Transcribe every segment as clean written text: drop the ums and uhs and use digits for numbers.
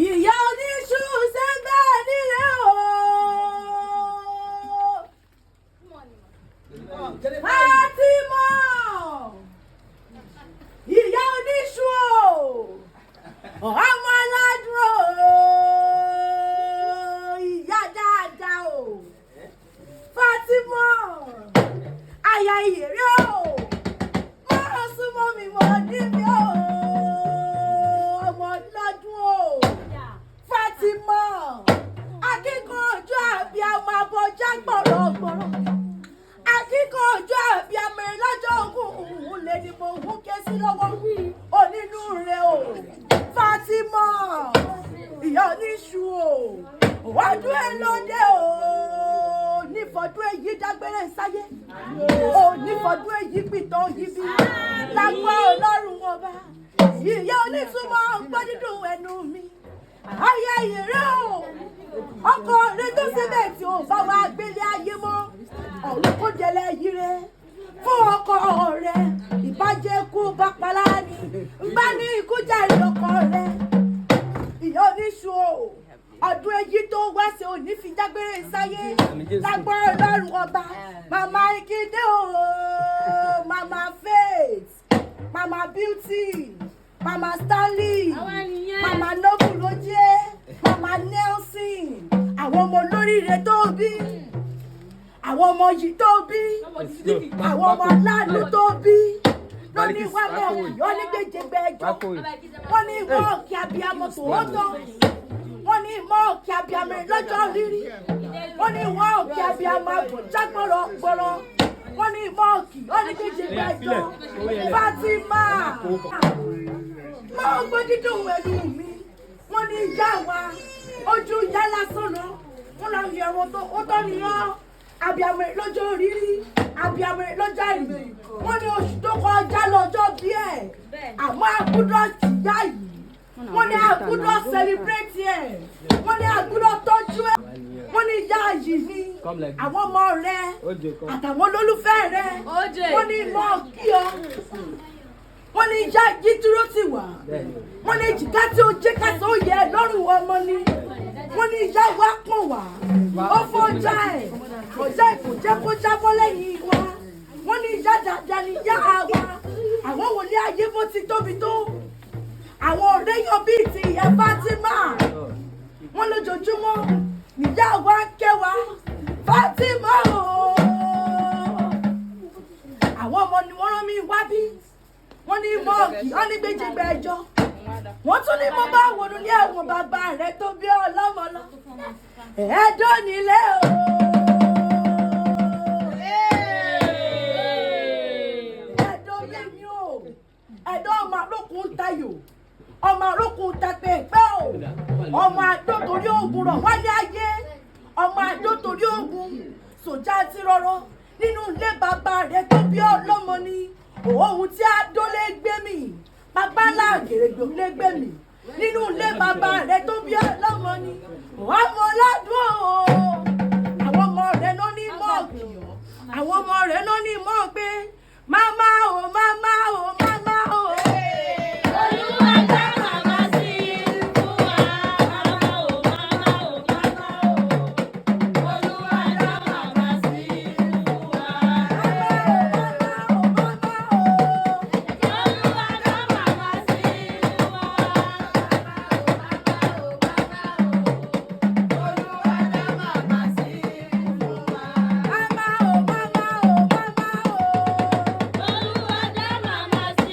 ìyá oníṣu sẹ́ńgbà nílé o. Fatima ìyá oníṣu o ọmọ aládùn o ìyá dáadáa o Fatima àyà ìyèrè o mọ́ súnmọ́ mi mọ́ níbi o ọmọ aládùn o Fatima akíkanjú àbí àmọ́ abọ́jà gbọ̀rọ̀gbọ̀rọ̀ akíkanjú àbí àmọ́ lọ́jọ́ ogun lè ní mo hú ké sí lọ́wọ́ onínú rẹ̀ o Fatima ìyá oníṣu o wọ́dún ẹ̀ lóde o nífọ̀dún èyí dágbére sáyé o nífọ̀dún èyí pìtàn yìí bí lágbó ọlọ́run ọba ìyá oníṣùmọ̀ gbọ́ dídùn ẹnu mi ayé ìrẹ́ o ọkọ rẹ tó síbẹ̀ tí ò bá wa gbélé ayé mọ́ ọ̀run kò jẹlẹ̀ yìí rẹ fún ọkọ rẹ ìbàjẹ́ kú bá palá ni bá ní ikú jàre ọkọ rẹ ìyá oníṣu o ọdún èyí tó wá sí òní fi dágbére sáyé lágbára ọlọ́run ọba mama Ikinde o mama Faith mama Beauty mama Stanley mama Noble lójé mama Nelson àwọn ọmọ olóríire tó bí àwọn ọmọ yìí tó bí àwọn ọmọ aláàánú tó bí wọ́n ní wọ́n mọ̀ wọ́n ní gbèjègbè ẹjọ́ wọ́n ní wọ́n kí abiyamọ tòótọ́ wọ́n ní wọ́n kí abiyamọ lọ́jọ́ rírí wọ́n ní wọ́n kí abiyamọ àgùnjá gbọ́rọ̀ wọ́n ní wọ́n kí wọ́n ní gbèjègbè ẹjọ́ Fatima máa gbọ́ dídùn ẹnu mi wọ́n ní ìyá wa ojú ìyá lásán lọ wọ́n lọ yẹ ọ̀rọ̀ tó ó tọ́ nìyàn abiyamọ lọ́jọ́ rírí abiyamọ lọ́jọ́ ìrì wọ́n ní oṣù tó kọjá lọ́jọ́ bí ẹ̀ àmọ́ àgùdọ̀ tìyá yìí wọ́n ní àgùdọ̀ celebrate ẹ̀ wọ́n ní àgùdọ̀ tọ́jú ẹ̀ wọ́n ní ìyá yìí ní àwọn ọmọ rẹ̀ àtàwọn olólùfẹ́ rẹ̀ wọ́n ní mọ́ kí ọ wọ́n ní ìyá yìí dúró tì wá wọ́n ní jìgá tí ó jẹ́ kásán ó yẹ lọ́rùn ọmọ ni wọ́n ní ìyá wa pọ̀n wá ó fọ́jà ẹ̀ ọjà ìkòjẹ́ kó jábọ́ lẹ́yìn wa wọ́n ní ìyá dáadáa ní ìyá wa àwọn wòlé ayé bó ti tóbi tó àwọn ọ̀rẹ́ yan bíi ti ìyá Fatima wọ́n lójoojúmọ́ níyà wa kẹwàá Fatima o àwọn ọmọ ni wọ́n rán mi wá bí wọ́n ní mọ́ọ̀kì wọ́n ní gbèjìgbà ẹjọ́ wọ́n tún ní mo bá wọnú ní àwọn bàbá rẹ̀ tó bí ọlọ́mọ lọ ẹ̀ẹ́dọ́ nílé o. ẹ̀ẹ́dọ́ mímí o ẹ̀ẹ́dọ́ ọmọ àrókùn tayò ọmọ àrókùn tapẹ̀pẹ́ o ọmọ àdó torí ogun rọ̀ wálé ayé ọmọ àdó torí ogun sòjá ti rọrọ nínú ilé bàbá rẹ̀ tó bí ọlọ́mọ ni òun tí àdó lè gbé mi bàbá láàgèrègbè lè gbé mi nínú ilé bàbá rẹ̀ tó bí ọlọ́mọ ni ọmọ ládùn o àwọn ọmọ rẹ̀ ló ní mọ́ọ̀kì àwọn ọmọ rẹ̀ ló ní mọ́ pé máma o máma o máma o. Olúwa dá màmá sí fún wa máma o máma o máma o. Olúwa dá màmá sí fún wa máma o máma o. Olúwa dá màmá sí fún wa máma o máma o. Olúwa dá màmá sí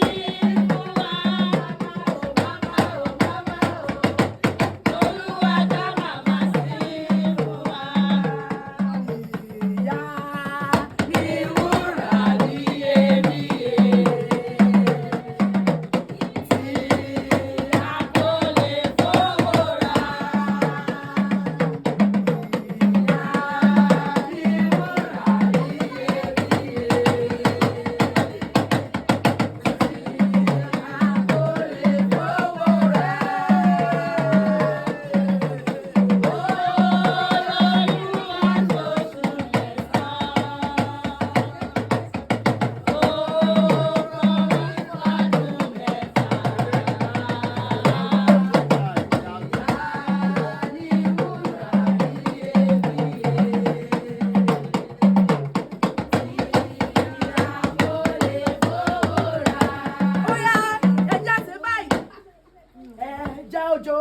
òjò.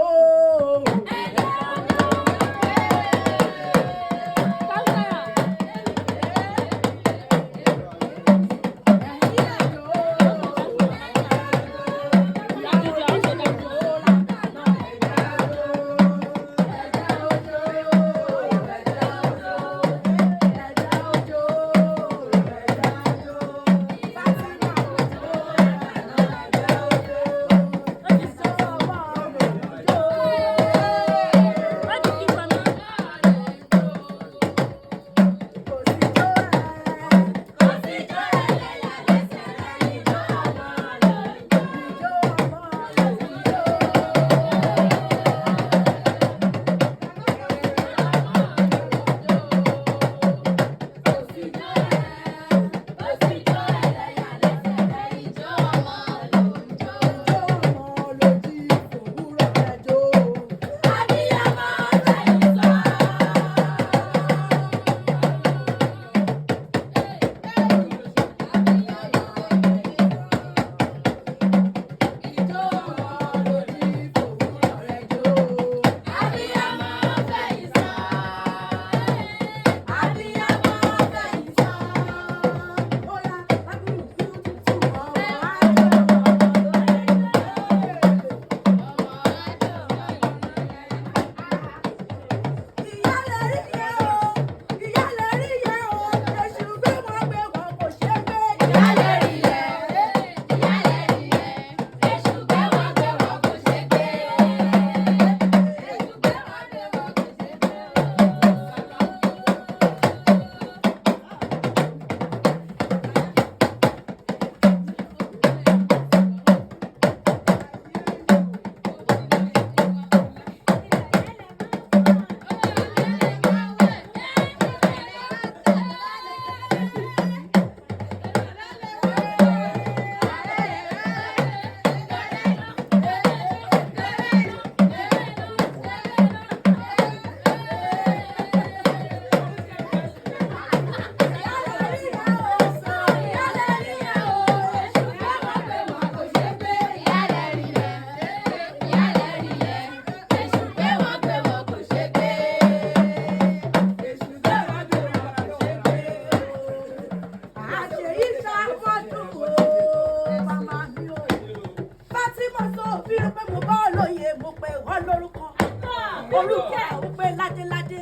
Orúkọ ẹ̀ ń pè ládéládé.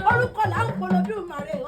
Orúkọ là ń polówó màrè.